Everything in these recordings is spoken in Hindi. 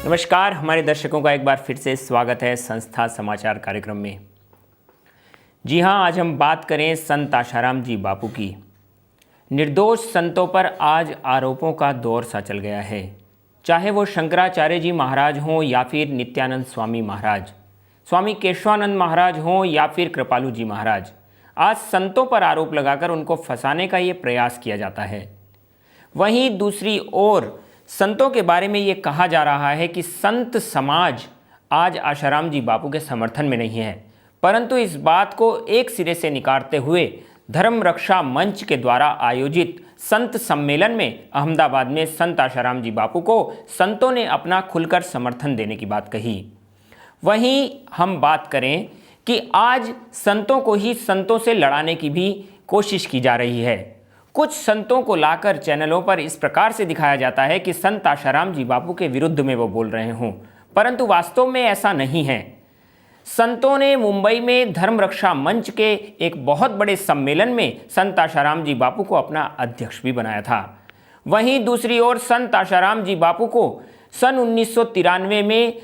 नमस्कार, हमारे दर्शकों का एक बार फिर से स्वागत है संस्था समाचार कार्यक्रम में। जी हाँ, आज हम बात करें संत आशाराम जी बापू की। निर्दोष संतों पर आज आरोपों का दौर सा चल गया है, चाहे वो शंकराचार्य जी महाराज हों या फिर नित्यानंद स्वामी महाराज, स्वामी केशवानंद महाराज हों या फिर कृपालू जी महाराज। आज संतों पर आरोप लगाकर उनको फंसाने का ये प्रयास किया जाता है। वहीं दूसरी ओर संतों के बारे में ये कहा जा रहा है कि संत समाज आज आशाराम जी बापू के समर्थन में नहीं है, परंतु इस बात को एक सिरे से निकारते हुए धर्म रक्षा मंच के द्वारा आयोजित संत सम्मेलन में अहमदाबाद में संत आशाराम जी बापू को संतों ने अपना खुलकर समर्थन देने की बात कही। वहीं हम बात करें कि आज संतों को ही संतों से लड़ाने की भी कोशिश की जा रही है। कुछ संतों को लाकर चैनलों पर इस प्रकार से दिखाया जाता है कि संत आशाराम जी बापू के विरुद्ध में वो बोल रहे हों, परंतु वास्तव में ऐसा नहीं है। संतों ने मुंबई में धर्म रक्षा मंच के एक बहुत बड़े सम्मेलन में संत आशाराम जी बापू को अपना अध्यक्ष भी बनाया था। वहीं दूसरी ओर संत आशाराम जी बापू को सन 1993 में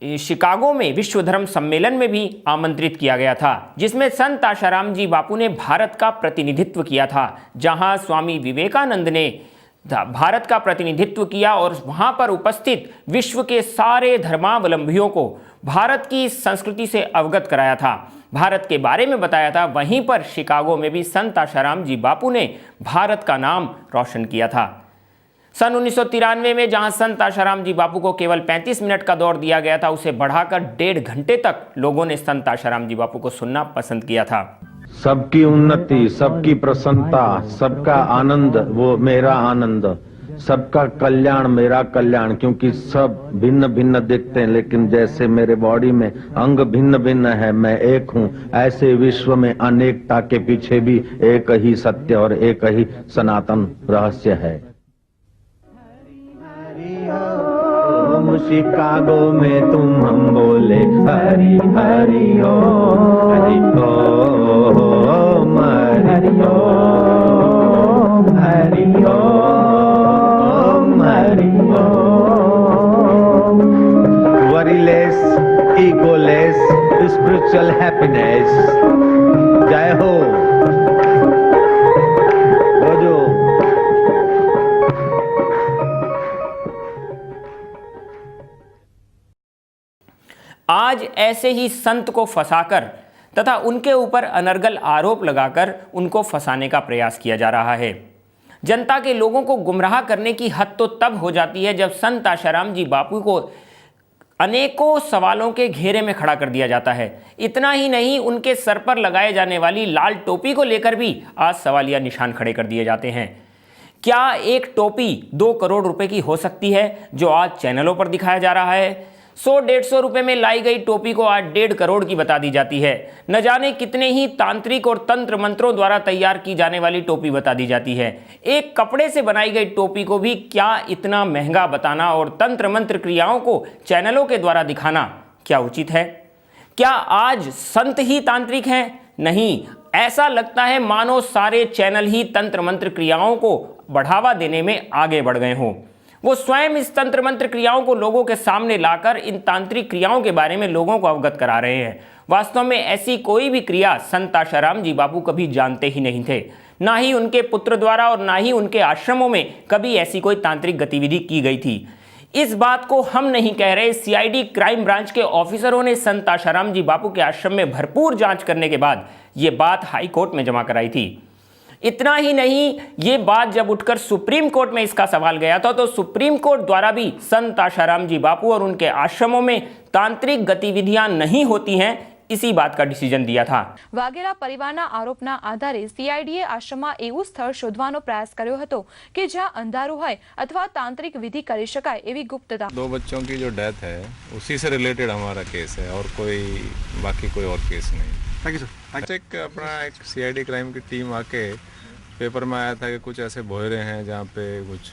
शिकागो में विश्व धर्म सम्मेलन में भी आमंत्रित किया गया था, जिसमें संत आशाराम जी बापू ने भारत का प्रतिनिधित्व किया था, जहां स्वामी विवेकानंद ने भारत का प्रतिनिधित्व किया और वहां पर उपस्थित विश्व के सारे धर्मावलंबियों को भारत की संस्कृति से अवगत कराया था, भारत के बारे में बताया था। वहीं पर शिकागो में भी संत आशाराम जी बापू ने भारत का नाम रोशन किया था। सन 1993 में जहां संत आशाराम जी बापू को केवल 35 मिनट का दौर दिया गया था, उसे बढ़ाकर 1.5 घंटे तक लोगों ने संत आशाराम जी बापू को सुनना पसंद किया था। सबकी उन्नति, सबकी प्रसन्नता, सबका आनंद वो मेरा आनंद, सबका कल्याण मेरा कल्याण, क्योंकि सब भिन्न भिन्न दिखते हैं लेकिन जैसे मेरे बॉडी में अंग भिन्न भिन्न है, मैं एक हूँ, ऐसे विश्व में अनेकता के पीछे भी एक ही सत्य और एक ही सनातन रहस्य है। शिकागो में तुम हम बोले Hari Hari Om, Hari Om, Hari Om, Hari Om, Hari Om. Worryless, egoless, spiritual happiness. जय हो। आज ऐसे ही संत को फंसाकर तथा उनके ऊपर अनर्गल आरोप लगाकर उनको फंसाने का प्रयास किया जा रहा है। जनता के लोगों को गुमराह करने की हद तो तब हो जाती है जब संत आशाराम जी बापू को अनेकों सवालों के घेरे में खड़ा कर दिया जाता है। इतना ही नहीं, उनके सर पर लगाए जाने वाली लाल टोपी को लेकर भी आज सवालिया निशान खड़े कर दिए जाते हैं। क्या एक टोपी 2 करोड़ रुपए की हो सकती है, जो आज चैनलों पर दिखाया जा रहा है? 100-150 रुपए में लाई गई टोपी को आज 1.5 करोड़ की बता दी जाती है। न जाने कितने ही तांत्रिक और तंत्र मंत्रों द्वारा तैयार की जाने वाली टोपी बता दी जाती है। एक कपड़े से बनाई गई टोपी को भी क्या इतना महंगा बताना और तंत्र मंत्र क्रियाओं को चैनलों के द्वारा दिखाना क्या उचित है? क्या आज संत ही तांत्रिक हैं? नहीं, ऐसा लगता है मानो सारे चैनल ही तंत्र मंत्र क्रियाओं को बढ़ावा देने में आगे बढ़ गए हों। वो स्वयं इस तंत्र मंत्र क्रियाओं को लोगों के सामने लाकर इन तांत्रिक क्रियाओं के बारे में लोगों को अवगत करा रहे हैं। वास्तव में ऐसी कोई भी क्रिया संत आशाराम जी बापू कभी जानते ही नहीं थे, ना ही उनके पुत्र द्वारा और ना ही उनके आश्रमों में कभी ऐसी कोई तांत्रिक गतिविधि की गई थी। इस बात को हम नहीं कह रहे, सीआईडी क्राइम ब्रांच के ऑफिसरों ने संत आशाराम जी बापू के आश्रम में भरपूर जांच करने के बाद ये बात हाई कोर्ट में जमा कराई थी। इतना ही नहीं, ये बात जब उठकर सुप्रीम कोर्ट में इसका सवाल गया था तो सुप्रीम कोर्ट द्वारा भी संत आशाराम जी बापू और उनके आश्रमों में तांत्रिक गतिविधियां नहीं होती हैं, इसी बात का डिसीजन दिया था। વાઘેલા પરિવારના આરોપના આધારે સીઆઈડીએ આશ્રમમાં એવું સ્થળ શોધવાનો પ્રયાસ કર્યો હતો કે જ્યાં અંધારું હોય અથવા તાંત્રિક વિધિ કરી શકાય એવી ગુપ્તતા। 2 बच्चों की जो डेथ है उसी से रिलेटेड हमारा केस है और कोई बाकी कोई और केस नहीं। Thank you sir. एक अपना एक सीआईडी क्राइम की टीम आके पेपर में आया था कि कुछ ऐसे भोयरे हैं जहाँ पे कुछ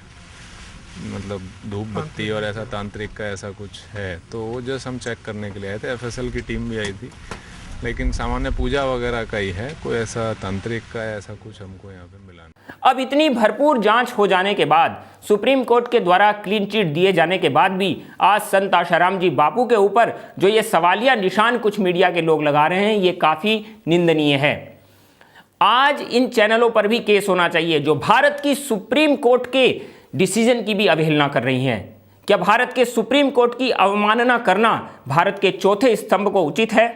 मतलब धूप बत्ती और ऐसा तांत्रिक का ऐसा कुछ है, तो वो जस्ट हम चेक करने के लिए आए थे। एफएसएल की टीम भी आई थी, लेकिन सामान्य पूजा वगैरह का ही है, कोई ऐसा तांत्रिक का ऐसा कुछ हमको यहाँ पे मिला नहीं। अब इतनी भरपूर जांच हो जाने के बाद, सुप्रीम कोर्ट के द्वारा क्लीन चिट दिए जाने के बाद भी आज संत आशाराम जी बापू के ऊपर जो ये सवालिया निशान कुछ मीडिया के लोग लगा रहे हैं, ये काफ़ी निंदनीय है। आज इन चैनलों पर भी केस होना चाहिए जो भारत की सुप्रीम कोर्ट के डिसीजन की भी अवहेलना कर रही हैं। क्या भारत के सुप्रीम कोर्ट की अवमानना करना भारत के चौथे स्तंभ को उचित है?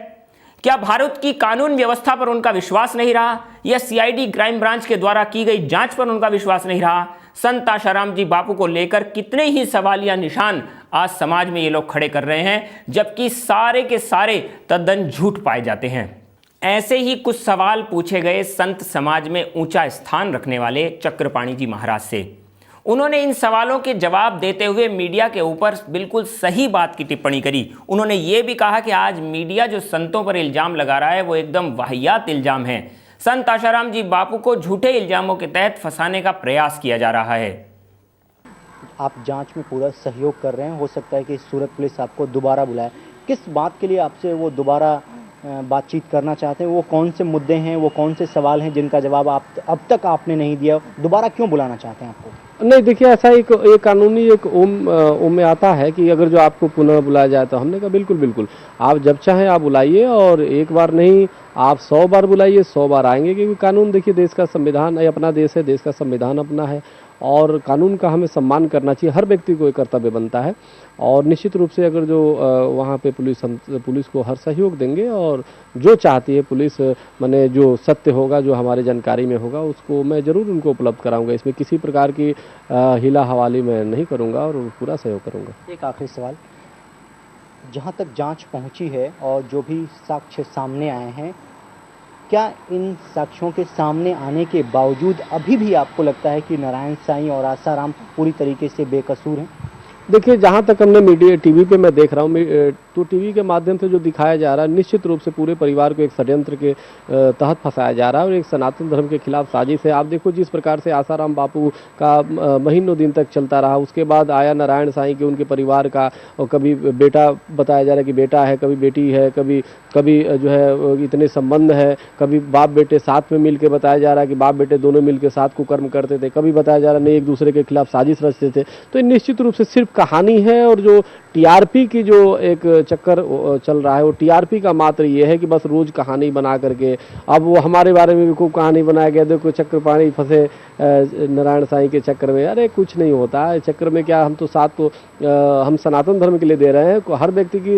क्या भारत की कानून व्यवस्था पर उनका विश्वास नहीं रहा, या सीआईडी क्राइम ब्रांच के द्वारा की गई जांच पर उनका विश्वास नहीं रहा? संत आशाराम जी बापू को लेकर कितने ही सवालिया निशान आज समाज में ये लोग खड़े कर रहे हैं, जबकि सारे के सारे तद्दन झूठ पाए जाते हैं। ऐसे ही कुछ सवाल पूछे गए संत समाज में ऊंचा स्थान रखने वाले चक्रपाणी जी महाराज से। उन्होंने इन सवालों के जवाब देते हुए मीडिया के ऊपर बिल्कुल सही बात की टिप्पणी करी। उन्होंने ये भी कहा कि आज मीडिया जो संतों पर इल्जाम लगा रहा है वो एकदम वाहियात इल्जाम है। संत आशाराम जी बापू को झूठे इल्जामों के तहत फंसाने का प्रयास किया जा रहा है। आप जांच में पूरा सहयोग कर रहे हैं, हो सकता है कि सूरत पुलिस आपको दोबारा बुलाए। किस बात के लिए आपसे वो दोबारा बातचीत करना चाहते हैं? वो कौन से मुद्दे हैं, वो कौन से सवाल हैं जिनका जवाब आप अब तक आपने नहीं दिया? दोबारा क्यों बुलाना चाहते हैं आपको? नहीं, देखिए, ऐसा एक कानूनी एक ओम में आता है कि अगर जो आपको पुनः बुलाया जाए तो हमने कहा बिल्कुल बिल्कुल, आप जब चाहें आप बुलाइए, और एक बार नहीं आप 100 बार बुलाइए, 100 बार आएंगे। क्योंकि कानून, देखिए, देश का संविधान है, अपना देश है, देश का संविधान अपना है, और कानून का हमें सम्मान करना चाहिए। हर व्यक्ति को एक कर्तव्य बनता है, और निश्चित रूप से अगर जो वहाँ पे पुलिस को हर सहयोग देंगे, और जो चाहती है पुलिस, माने जो सत्य होगा, जो हमारे जानकारी में होगा, उसको मैं ज़रूर उनको उपलब्ध कराऊंगा। इसमें किसी प्रकार की हिला हवाली मैं नहीं करूंगा, और पूरा सहयोग करूंगा। एक आखिरी सवाल, जहाँ तक जांच पहुँची है और जो भी साक्ष्य सामने आए हैं, क्या इन साक्ष्यों के सामने आने के बावजूद अभी भी आपको लगता है कि नारायण साईं और आसाराम पूरी तरीके से बेकसूर हैं? देखिए, जहाँ तक हमने मीडिया टीवी पे मैं देख रहा हूँ, तो टीवी के माध्यम से जो दिखाया जा रहा है, निश्चित रूप से पूरे परिवार को एक षड्यंत्र के तहत फंसाया जा रहा है, और एक सनातन धर्म के खिलाफ साजिश है। आप देखो जिस प्रकार से आसाराम बापू का महीनों दिन तक चलता रहा, उसके बाद आया नारायण साईं के, उनके परिवार का, और कभी बेटा बताया जा रहा है कि बेटा है, कभी बेटी है, कभी जो है इतने संबंध है, कभी बाप बेटे साथ में मिलकर बताया जा रहा है कि बाप बेटे दोनों मिलकर साथ कुकर्म करते थे, कभी बताया जा रहा है नहीं एक दूसरे के खिलाफ साजिश रचते थे। तो निश्चित रूप से सिर्फ कहानी है, और जो टीआरपी की जो एक चक्कर चल रहा है, वो टीआरपी का मात्र ये है कि बस रोज कहानी बना करके, अब वो हमारे बारे में भी खूब कहानी बनाया गया, देखो चक्रपाणी फंसे नारायण साईं के चक्कर में। अरे कुछ नहीं होता है चक्कर में, क्या हम तो साथ तो हम सनातन धर्म के लिए दे रहे हैं। हर व्यक्ति की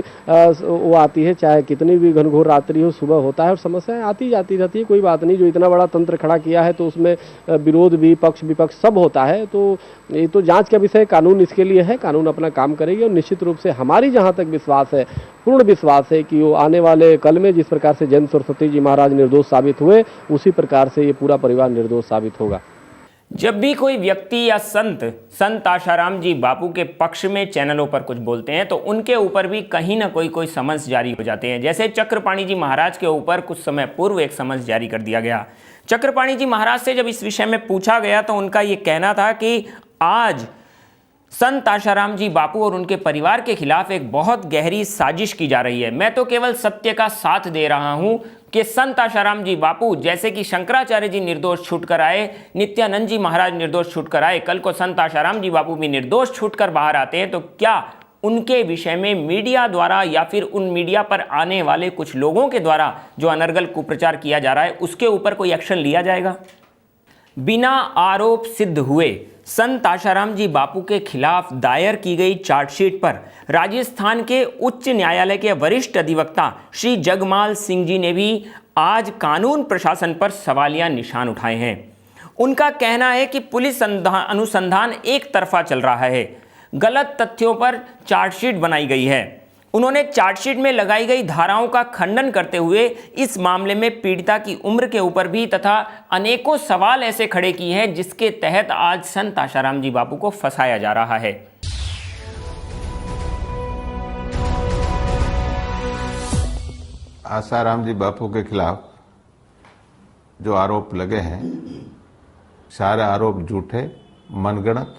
वो आती है, चाहे कितनी भी घनघोर रात्रि हो, सुबह होता है, और समस्याएं आती जाती रहती है। कोई बात नहीं, जो इतना बड़ा तंत्र खड़ा किया है तो उसमें विरोध भी, पक्ष विपक्ष सब होता है। तो ये तो जांच का विषय, कानून इसके लिए है, कानून अपना काम करेगी। और निश्चित रूप से हमारी जहाँ तक विश्वास है, पूर्ण विश्वास है कि वो आने वाले कल में जिस प्रकार से जैन सरस्वती जी महाराज निर्दोष साबित हुए, उसी प्रकार से ये पूरा परिवार निर्दोष साबित होगा। जब भी कोई व्यक्ति या संत आशाराम जी बापू के पक्ष में चैनलों पर कुछ बोलते हैं, तो उनके ऊपर भी कहीं ना कोई समन्स जारी हो जाते हैं। जैसे चक्रपाणी जी महाराज के ऊपर कुछ समय पूर्व एक समन्स जारी कर दिया गया। चक्रपाणी जी महाराज से जब इस विषय में पूछा गया तो उनका ये कहना था कि आज संत आशाराम जी बापू और उनके परिवार के खिलाफ एक बहुत गहरी साजिश की जा रही है। मैं तो केवल सत्य का साथ दे रहा हूं कि संत आशाराम जी बापू, जैसे कि शंकराचार्य जी निर्दोष छूटकर आए, नित्यानंद जी महाराज निर्दोष छूटकर आए, कल को संत आशाराम जी बापू भी निर्दोष छूटकर बाहर आते हैं, तो क्या उनके विषय में मीडिया द्वारा या फिर उन मीडिया पर आने वाले कुछ लोगों के द्वारा जो अनर्गल कुप्रचार किया जा रहा है, उसके ऊपर कोई एक्शन लिया जाएगा? बिना आरोप सिद्ध हुए संत आशाराम जी बापू के खिलाफ दायर की गई चार्जशीट पर राजस्थान के उच्च न्यायालय के वरिष्ठ अधिवक्ता श्री जगमाल सिंह जी ने भी आज कानून प्रशासन पर सवालिया निशान उठाए हैं। उनका कहना है कि पुलिस अनुसंधान एक तरफा चल रहा है, गलत तथ्यों पर चार्जशीट बनाई गई है। उन्होंने चार्जशीट में लगाई गई धाराओं का खंडन करते हुए इस मामले में पीड़िता की उम्र के ऊपर भी तथा अनेकों सवाल ऐसे खड़े किए हैं जिसके तहत आज संत आशाराम जी बापू को फंसाया जा रहा है। आसाराम जी बापू के खिलाफ जो आरोप लगे हैं, सारे आरोप झूठे, मनगढ़ंत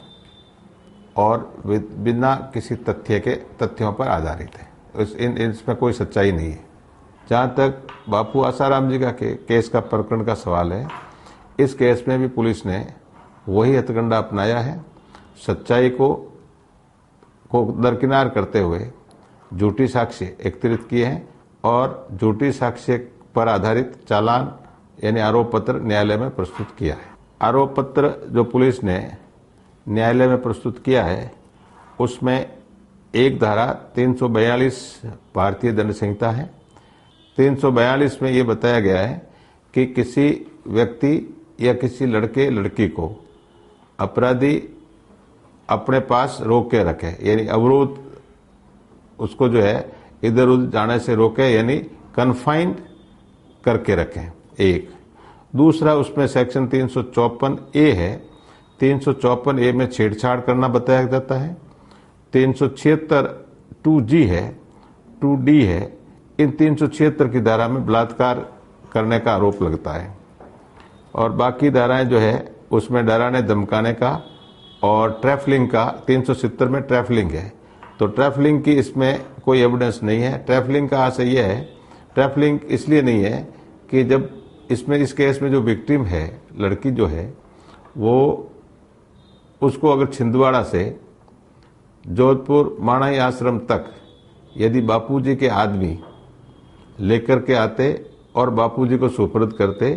और बिना किसी तथ्यों पर आधारित है। इसमें कोई सच्चाई नहीं है। जहाँ तक बापू आसाराम जी का केस का प्रकरण का सवाल है, इस केस में भी पुलिस ने वही हथकंडा अपनाया है। सच्चाई को दरकिनार करते हुए झूठी साक्ष्य एकत्रित किए हैं और झूठी साक्ष्य पर आधारित चालान यानी आरोप पत्र न्यायालय में प्रस्तुत किया है। आरोप पत्र जो पुलिस ने न्यायालय में प्रस्तुत किया है उसमें एक धारा 342 भारतीय दंड संहिता है। 342 में ये बताया गया है कि किसी व्यक्ति या किसी लड़के लड़की को अपराधी अपने पास रोक के रखे, यानी अवरोध उसको जो है इधर उधर जाने से रोके, यानी कन्फाइंड करके रखें। एक दूसरा उसमें सेक्शन 354A है। 354A में छेड़छाड़ करना बताया जाता है। 376 2G है, 2D है। इन 376 की धारा में बलात्कार करने का आरोप लगता है और बाकी धाराएं जो है उसमें डराने धमकाने का और ट्रैफलिंग का 370 में ट्रैफलिंग है। तो ट्रैफलिंग की इसमें कोई एविडेंस नहीं है। ट्रैफलिंग का आशय यह है, ट्रैफलिंग इसलिए नहीं है कि जब इसमें इस केस में जो विक्टिम है लड़की जो है वो उसको अगर छिंदवाड़ा से जोधपुर माणाई आश्रम तक यदि बापूजी के आदमी लेकर के आते और बापूजी को सुपुर्द करते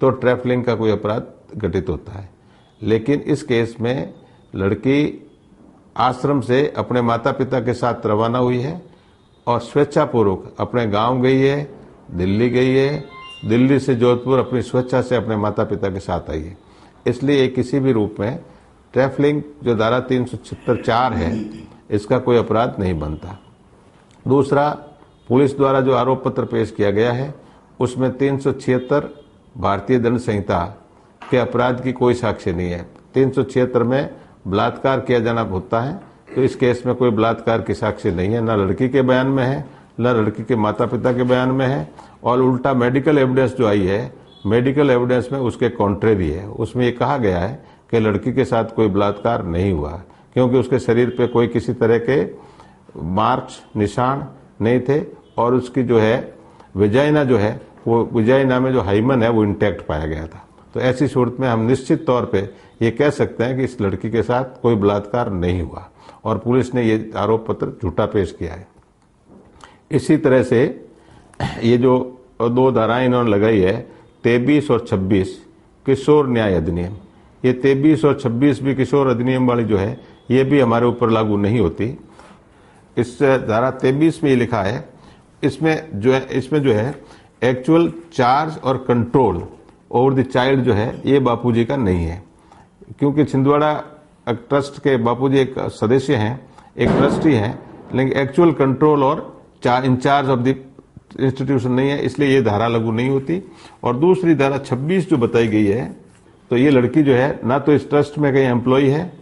तो ट्रैफलिंग का कोई अपराध घटित होता है। लेकिन इस केस में लड़की आश्रम से अपने माता पिता के साथ रवाना हुई है और स्वेच्छापूर्वक अपने गांव गई है, दिल्ली गई है, दिल्ली से जोधपुर अपनी स्वेच्छा से अपने माता पिता के साथ आई है। इसलिए किसी भी रूप में ट्रैफलिंग जो धारा 376(4) है इसका कोई अपराध नहीं बनता। दूसरा, पुलिस द्वारा जो आरोप पत्र पेश किया गया है उसमें 376 भारतीय दंड संहिता के अपराध की कोई साक्ष्य नहीं है। 376 में बलात्कार किया जाना होता है, तो इस केस में कोई बलात्कार की साक्ष्य नहीं है, न लड़की के बयान में है न लड़की के माता पिता के बयान में है। और उल्टा मेडिकल एविडेंस जो आई है, मेडिकल एविडेंस में उसके कॉन्ट्रेरी है। उसमें ये कहा गया है कि लड़की के साथ कोई बलात्कार नहीं हुआ क्योंकि उसके शरीर पे कोई किसी तरह के मार्क्स निशान नहीं थे और उसकी जो है विजाइना जो है वो विजाइना में जो हाइमन है वो इंटैक्ट पाया गया था। तो ऐसी सूरत में हम निश्चित तौर पे ये कह सकते हैं कि इस लड़की के साथ कोई बलात्कार नहीं हुआ और पुलिस ने ये आरोप पत्र झूठा पेश किया है। इसी तरह से ये जो दो धाराएं इन्होंने लगाई है 23 और 26 किशोर न्याय अधिनियम, ये 23 और 26 भी किशोर अधिनियम वाली जो है ये भी हमारे ऊपर लागू नहीं होती। इस धारा 23 में ये लिखा है इसमें जो है एक्चुअल चार्ज और कंट्रोल ओवर द चाइल्ड जो है ये बापूजी का नहीं है, क्योंकि छिंदवाड़ा ट्रस्ट के बापूजी एक सदस्य हैं, एक ट्रस्टी हैं, लेकिन एक्चुअल कंट्रोल और इंचार्ज ऑफ द इंस्टीट्यूशन नहीं है, इसलिए ये धारा लागू नहीं होती। और दूसरी धारा 26 जो बताई गई है, तो ये लड़की जो है ना तो इस ट्रस्ट में कहीं एम्प्लॉय है,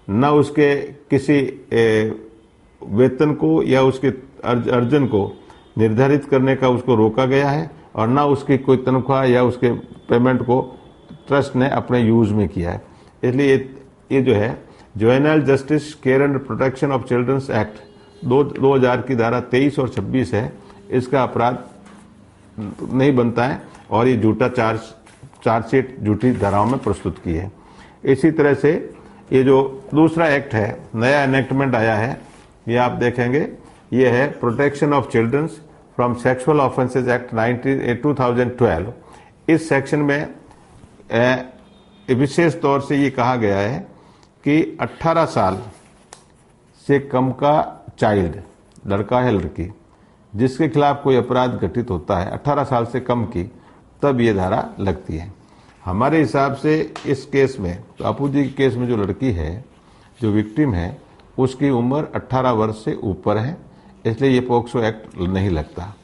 ना उसके किसी वेतन को या उसके अर्जन को निर्धारित करने का उसको रोका गया है और ना उसकी कोई तनख्वाह या उसके पेमेंट को ट्रस्ट ने अपने यूज में किया है। इसलिए ये जो है juvenile justice care and protection of childrens act 2000 की धारा 23 और 26 है, इसका अपराध नहीं बनता है और ये झूठा चार्जशीट झूठी धाराओं में प्रस्तुत की है। इसी तरह से ये जो दूसरा एक्ट है, नया एनेक्टमेंट आया है, ये आप देखेंगे, ये है protection of childrens from sexual offences act 2012। इस सेक्शन में विशेष तौर से ये कहा गया है कि 18 साल से कम का चाइल्ड, लड़का है लड़की, जिसके खिलाफ कोई अपराध घटित होता है 18 साल से कम की, तब ये धारा लगती है। हमारे हिसाब से इस केस में, बापूजी के केस में जो लड़की है, जो विक्टिम है, उसकी उम्र 18 वर्ष से ऊपर है, इसलिए ये पोक्सो एक्ट नहीं लगता।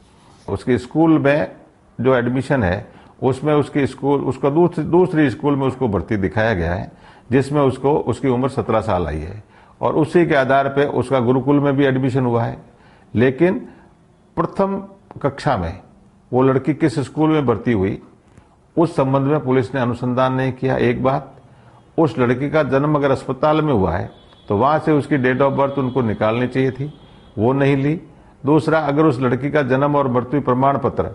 उसके स्कूल में जो एडमिशन है उसमें उसका दूसरी स्कूल में उसको भर्ती दिखाया गया है, जिसमें उसकी उम्र 17 साल आई है और उसी के आधार पे उसका गुरुकुल में भी एडमिशन हुआ है। लेकिन प्रथम कक्षा में वो लड़की किस स्कूल में भर्ती हुई उस संबंध में पुलिस ने अनुसंधान नहीं किया। एक बात, उस लड़की का जन्म अगर अस्पताल में हुआ है तो वहां से उसकी डेट ऑफ बर्थ उनको निकालनी चाहिए थी, वो नहीं ली। दूसरा, अगर उस लड़की का जन्म और मृत्यु प्रमाण पत्र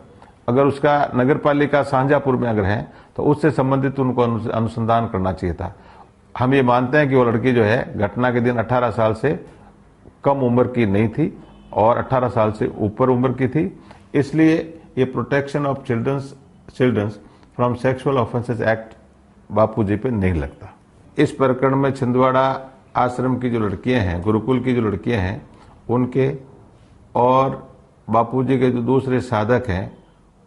अगर उसका नगर पालिका शाहजहांपुर में अगर है तो उससे संबंधित उनको अनुसंधान करना चाहिए था। हम ये मानते हैं कि वो लड़की जो है घटना के दिन 18 साल से कम उम्र की नहीं थी और 18 साल से ऊपर उम्र की थी, इसलिए ये protection of childrens from sexual offences act बापूजी पे नहीं लगता। इस प्रकरण में छिंदवाड़ा आश्रम की जो लड़कियां हैं, गुरुकुल की जो लड़कियां हैं, उनके और बापूजी के जो दूसरे साधक हैं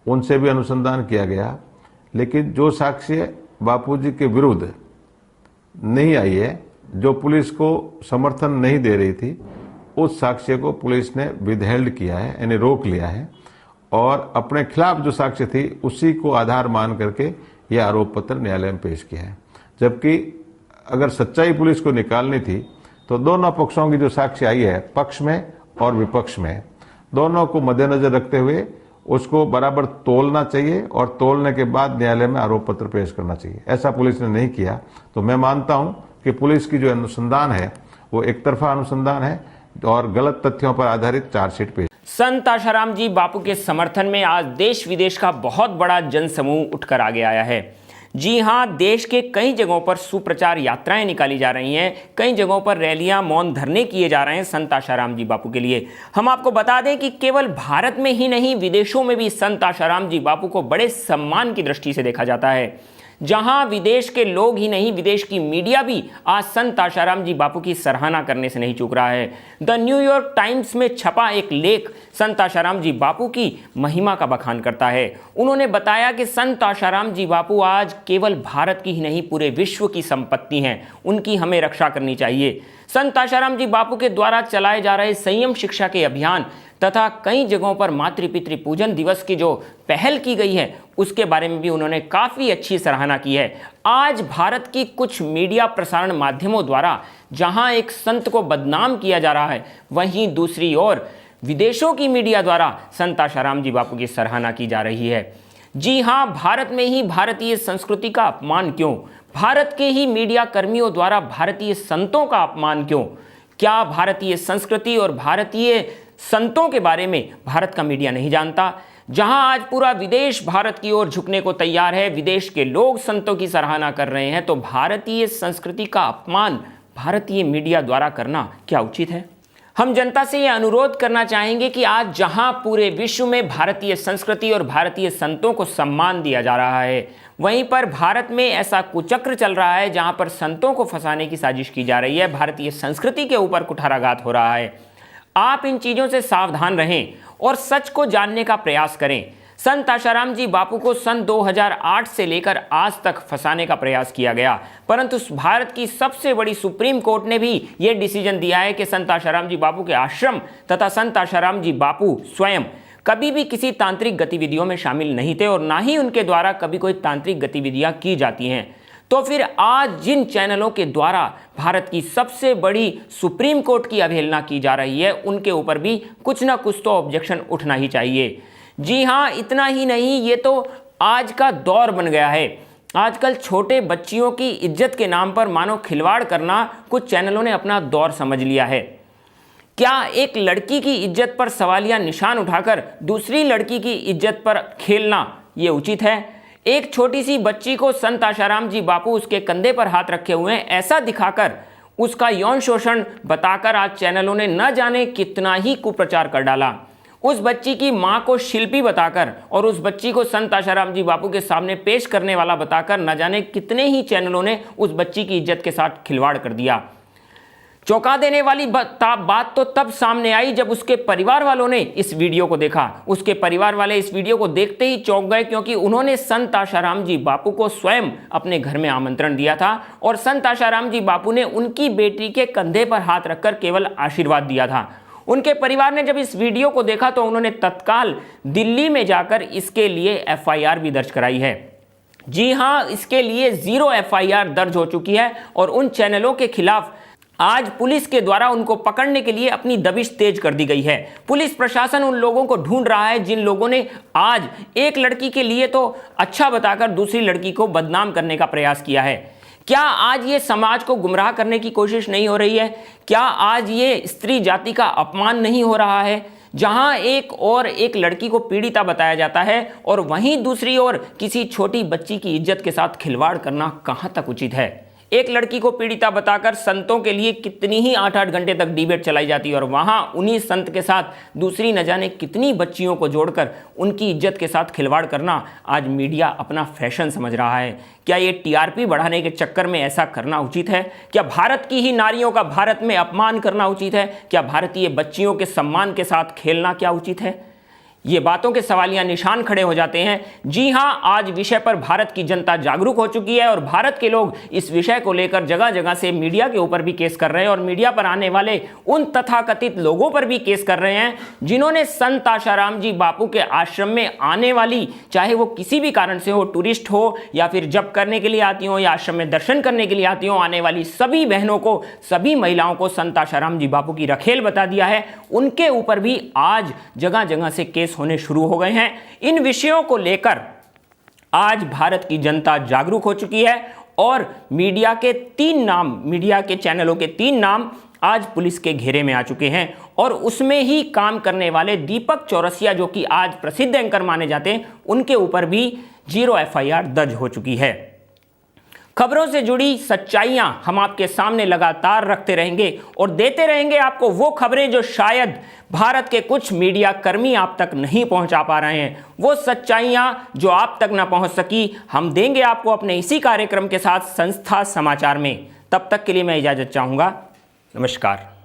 उनसे भी अनुसंधान किया गया, लेकिन जो साक्ष्य बापूजी के विरुद्ध नहीं आई है, जो पुलिस को समर्थन नहीं दे रही थी, उस साक्ष्य को पुलिस ने विदहेल्ड किया है, यानी रोक लिया है और अपने खिलाफ जो साक्ष्य थी उसी को आधार मान करके यह आरोप पत्र न्यायालय में पेश किया है। जबकि अगर सच्चाई पुलिस को निकालनी थी तो दोनों पक्षों की जो साक्ष्य आई है, पक्ष में और विपक्ष में, दोनों को मद्देनजर रखते हुए उसको बराबर तोलना चाहिए और तोलने के बाद न्यायालय में आरोप पत्र पेश करना चाहिए। ऐसा पुलिस ने नहीं किया, तो मैं मानता हूं कि पुलिस की जो अनुसंधान है वो एक तरफा अनुसंधान है और गलत तथ्यों पर आधारित चार्जशीट पेश। संत आशाराम जी बापू के समर्थन में आज देश विदेश का बहुत बड़ा जनसमूह उठकर आगे आया है। जी हां, देश के कई जगहों पर सुप्रचार यात्राएं निकाली जा रही हैं, कई जगहों पर रैलियां, मौन धरने किए जा रहे हैं संत आशाराम जी बापू के लिए। हम आपको बता दें कि केवल भारत में ही नहीं, विदेशों में भी संत आशाराम जी बापू को बड़े सम्मान की दृष्टि से देखा जाता है। जहां विदेश के लोग ही नहीं, विदेश की मीडिया भी आज संत आशाराम जी बापू की सराहना करने से नहीं चूक रहा है। द न्यूयॉर्क टाइम्स में छपा एक लेख संत आशाराम जी बापू की महिमा का बखान करता है। उन्होंने बताया कि संत आशाराम जी बापू आज केवल भारत की ही नहीं, पूरे विश्व की संपत्ति हैं, उनकी हमें रक्षा करनी चाहिए। संत आशाराम जी बापू के द्वारा चलाए जा रहे संयम शिक्षा के अभियान तथा कई जगहों पर मातृ-पितृ पूजन दिवस की जो पहल की गई है उसके बारे में भी उन्होंने काफ़ी अच्छी सराहना की है। आज भारत की कुछ मीडिया प्रसारण माध्यमों द्वारा जहां एक संत को बदनाम किया जा रहा है, वहीं दूसरी ओर विदेशों की मीडिया द्वारा संत आशाराम जी बापू की सराहना की जा रही है। जी हां, भारत में ही भारतीय संस्कृति का अपमान क्यों? भारत के ही मीडिया कर्मियों द्वारा भारतीय संतों का अपमान क्यों? क्या भारतीय संस्कृति और भारतीय संतों के बारे में भारत का मीडिया नहीं जानता? जहां आज पूरा विदेश भारत की ओर झुकने को तैयार है, विदेश के लोग संतों की सराहना कर रहे हैं, तो भारतीय संस्कृति का अपमान भारतीय मीडिया द्वारा करना क्या उचित है? हम जनता से यह अनुरोध करना चाहेंगे कि आज जहां पूरे विश्व में भारतीय संस्कृति और भारतीय संतों को सम्मान दिया जा रहा है, वहीं पर भारत में ऐसा कुचक्र चल रहा है जहां पर संतों को फंसाने की साजिश की जा रही है, भारतीय संस्कृति के ऊपर कुठाराघात हो रहा है। आप इन चीज़ों से सावधान रहें और सच को जानने का प्रयास करें। संत आशाराम जी बापू को सन 2008 से लेकर आज तक फंसाने का प्रयास किया गया, परंतु भारत की सबसे बड़ी सुप्रीम कोर्ट ने भी यह डिसीजन दिया है कि संत आशाराम जी बापू के आश्रम तथा संत आशाराम जी बापू स्वयं कभी भी किसी तांत्रिक गतिविधियों में शामिल नहीं थे और ना ही उनके द्वारा कभी कोई तांत्रिक गतिविधियां की जाती हैं। तो फिर आज जिन चैनलों के द्वारा भारत की सबसे बड़ी सुप्रीम कोर्ट की अवहेलना की जा रही है, उनके ऊपर भी कुछ ना कुछ तो ऑब्जेक्शन उठना ही चाहिए। जी हाँ, इतना ही नहीं, ये तो आज का दौर बन गया है। आजकल छोटे बच्चियों की इज्जत के नाम पर मानो खिलवाड़ करना कुछ चैनलों ने अपना दौर समझ लिया है। क्या एक लड़की की इज्जत पर सवालिया निशान उठाकर दूसरी लड़की की इज्जत पर खेलना ये उचित है? एक छोटी सी बच्ची को संत आशाराम जी बापू उसके कंधे पर हाथ रखे हुए हैं ऐसा दिखाकर उसका यौन शोषण बताकर आज चैनलों ने न जाने कितना ही कुप्रचार कर डाला। उस बच्ची की मां को शिल्पी बताकर और उस बच्ची को संत आशाराम जी बापू के सामने पेश करने वाला बताकर न जाने कितने ही चैनलों ने उस बच्ची की इज्जत के साथ खिलवाड़ कर दिया। चौंका देने वाली बात तो तब सामने आई जब उसके परिवार वालों ने इस वीडियो को देखा। उसके परिवार वाले इस वीडियो को देखते ही चौंक गए, क्योंकि उन्होंने संत आशाराम जी बापू को स्वयं अपने घर में आमंत्रण दिया था और संत आशाराम जी बापू ने उनकी बेटी के कंधे पर हाथ रखकर केवल आशीर्वाद दिया था। उनके परिवार ने जब इस वीडियो को देखा तो उन्होंने तत्काल दिल्ली में जाकर इसके लिए FIR भी दर्ज कराई है। जी हाँ, इसके लिए 0 FIR दर्ज हो चुकी है और उन चैनलों के खिलाफ आज पुलिस के द्वारा उनको पकड़ने के लिए अपनी दबिश तेज कर दी गई है। पुलिस प्रशासन उन लोगों को ढूंढ रहा है जिन लोगों ने आज एक लड़की के लिए तो अच्छा बताकर दूसरी लड़की को बदनाम करने का प्रयास किया है। क्या आज ये समाज को गुमराह करने की कोशिश नहीं हो रही है? क्या आज ये स्त्री जाति का अपमान नहीं हो रहा है? जहां एक लड़की को पीड़िता बताया जाता है और वहीं दूसरी ओर किसी छोटी बच्ची की इज्जत के साथ खिलवाड़ करना कहां तक उचित है। एक लड़की को पीड़िता बताकर संतों के लिए कितनी ही 8-8 घंटे तक डिबेट चलाई जाती है और वहां उन्हीं संत के साथ दूसरी न जाने कितनी बच्चियों को जोड़कर उनकी इज्जत के साथ खिलवाड़ करना आज मीडिया अपना फैशन समझ रहा है। क्या ये टीआरपी बढ़ाने के चक्कर में ऐसा करना उचित है? क्या भारत की ही नारियों का भारत में अपमान करना उचित है? क्या भारतीय बच्चियों के सम्मान के साथ खेलना क्या उचित है? ये बातों के सवालिया निशान खड़े हो जाते हैं। जी हां, आज विषय पर भारत की जनता जागरूक हो चुकी है और भारत के लोग इस विषय को लेकर जगह जगह से मीडिया के ऊपर भी केस कर रहे हैं और मीडिया पर आने वाले उन तथाकथित लोगों पर भी केस कर रहे हैं जिन्होंने संत आशाराम जी बापू के आश्रम में आने वाली, चाहे वो किसी भी कारण से हो, टूरिस्ट हो या फिर जप करने के लिए आती हो या आश्रम में दर्शन करने के लिए आती हो, आने वाली सभी बहनों को, सभी महिलाओं को संत आशाराम जी बापू की रखेल बता दिया है। उनके ऊपर भी आज जगह जगह से केस होने शुरू हो गए हैं। इन विषयों को लेकर आज भारत की जनता जागरूक हो चुकी है और मीडिया के 3 नाम, मीडिया के चैनलों के 3 नाम आज पुलिस के घेरे में आ चुके हैं और उसमें ही काम करने वाले दीपक चौरसिया, जो कि आज प्रसिद्ध एंकर माने जाते हैं, उनके ऊपर भी 0 FIR दर्ज हो चुकी है। खबरों से जुड़ी सच्चाइयां हम आपके सामने लगातार रखते रहेंगे और देते रहेंगे आपको वो खबरें जो शायद भारत के कुछ मीडिया कर्मी आप तक नहीं पहुंचा पा रहे हैं। वो सच्चाइयां जो आप तक ना पहुंच सकी, हम देंगे आपको अपने इसी कार्यक्रम के साथ, संस्था समाचार में। तब तक के लिए मैं इजाजत चाहूंगा। नमस्कार।